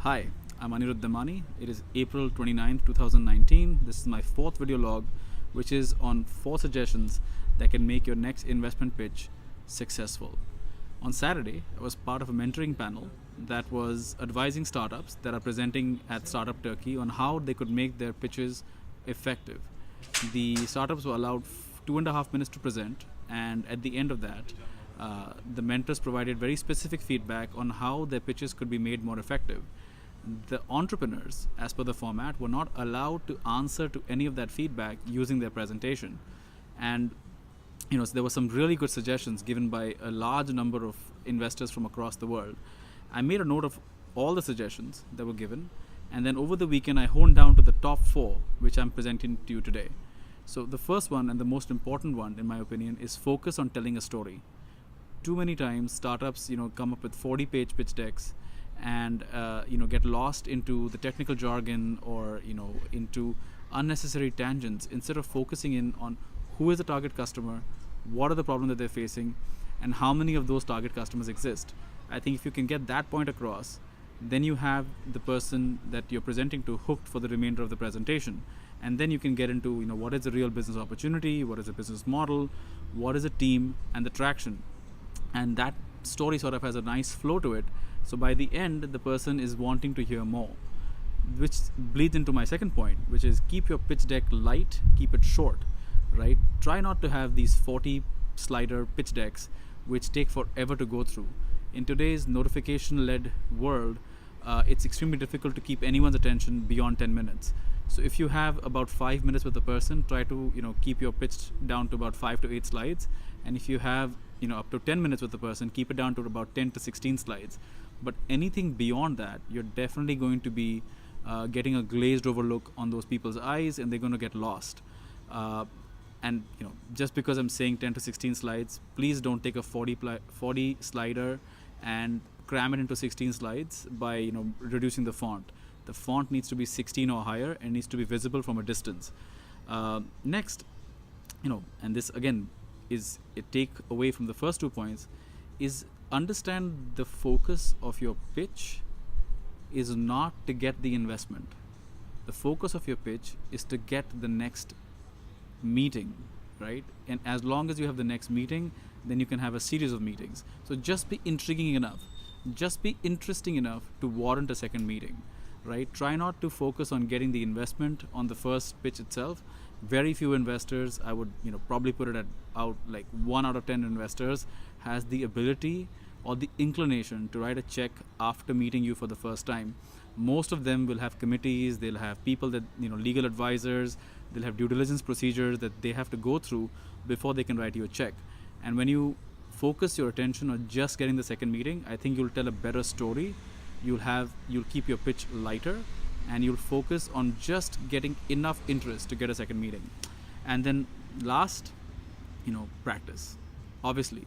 Hi, I'm Anirudh Damani. It is April 29th, 2019. This is my fourth video log, which is on 4 suggestions that can make your next investment pitch successful. On Saturday, I was part of a mentoring panel that was advising startups that are presenting at Startup Turkey on how they could make their pitches effective. The startups were allowed 2.5 minutes to present, and at the end of that, the mentors provided very specific feedback on how their pitches could be made more effective. The entrepreneurs, as per the format, were not allowed to answer to any of that feedback using their presentation. And so there were some really good suggestions given by a large number of investors from across the world. I made a note of all the suggestions that were given, and then over the weekend I honed down to the top 4, which I'm presenting to you today. So the first one, and the most important one in my opinion, is focus on telling a story. Too many times startups come up with 40-page pitch decks and get lost into the technical jargon or into unnecessary tangents instead of focusing in on who is the target customer, what are the problems that they're facing, and how many of those target customers exist. I think if you can get that point across, then you have the person that you're presenting to hooked for the remainder of the presentation. And then you can get into what is the real business opportunity, what is the business model, what is the team, and the traction. And that story sort of has a nice flow to it. So by the end, the person is wanting to hear more, which bleeds into my second point, which is keep your pitch deck light, keep it short, right? Try not to have these 40-slider pitch decks which take forever to go through. In today's notification-led world, it's extremely difficult to keep anyone's attention beyond 10 minutes. So if you have about 5 minutes with a person, try to keep your pitch down to about 5 to 8 slides. And if you have up to 10 minutes with the person, keep it down to about 10 to 16 slides. But anything beyond that, you're definitely going to be getting a glazed over look on those people's eyes, and they're going to get lost. And just because I'm saying 10 to 16 slides, please don't take a 40 slider and cram it into 16 slides by reducing the font. The font needs to be 16 or higher and needs to be visible from a distance. Next, and this again is a take away from the first 2 points, is understand the focus of your pitch is not to get the investment. The focus of your pitch is to get the next meeting, right? And as long as you have the next meeting, then you can have a series of meetings. So just be intriguing enough, just be interesting enough to warrant a second meeting, right? Try not to focus on getting the investment on the first pitch itself. Very few investors, I would probably put it out like 1 out of 10 investors has the ability or the inclination to write a check after meeting you for the first time. Most of them will have committees, they'll have people that legal advisors, they'll have due diligence procedures that they have to go through before they can write you a check. And when you focus your attention on just getting the second meeting, I think you'll tell a better story. You'll keep your pitch lighter, and you'll focus on just getting enough interest to get a second meeting. And then last, practice. Obviously,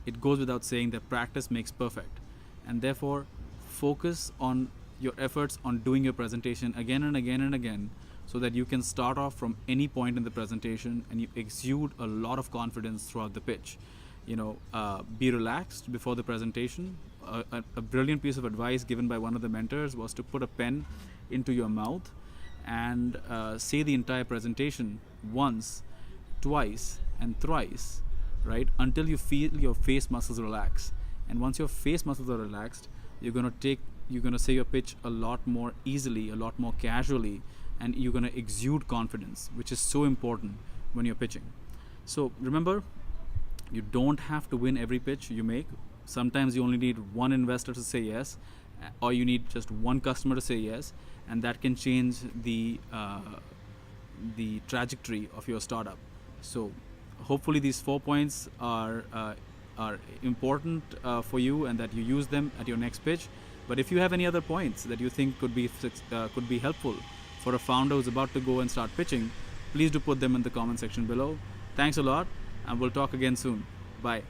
it goes without saying that practice makes perfect, and therefore focus on your efforts on doing your presentation again and again and again, so that you can start off from any point in the presentation and you exude a lot of confidence throughout the pitch. Be relaxed before the presentation. A brilliant piece of advice given by one of the mentors was to put a pen into your mouth and say the entire presentation once, twice, and thrice, right, until you feel your face muscles relax. And once your face muscles are relaxed, you're going to say your pitch a lot more easily, a lot more casually, and you're going to exude confidence, which is so important when you're pitching. So remember, you don't have to win every pitch you make. Sometimes you only need one investor to say yes, or you need just one customer to say yes, and that can change the trajectory of your startup. So hopefully these 4 points are important for you, and that you use them at your next pitch. But if you have any other points that you think could be helpful for a founder who's about to go and start pitching, please do put them in the comment section below. Thanks a lot, and we'll talk again soon. Bye.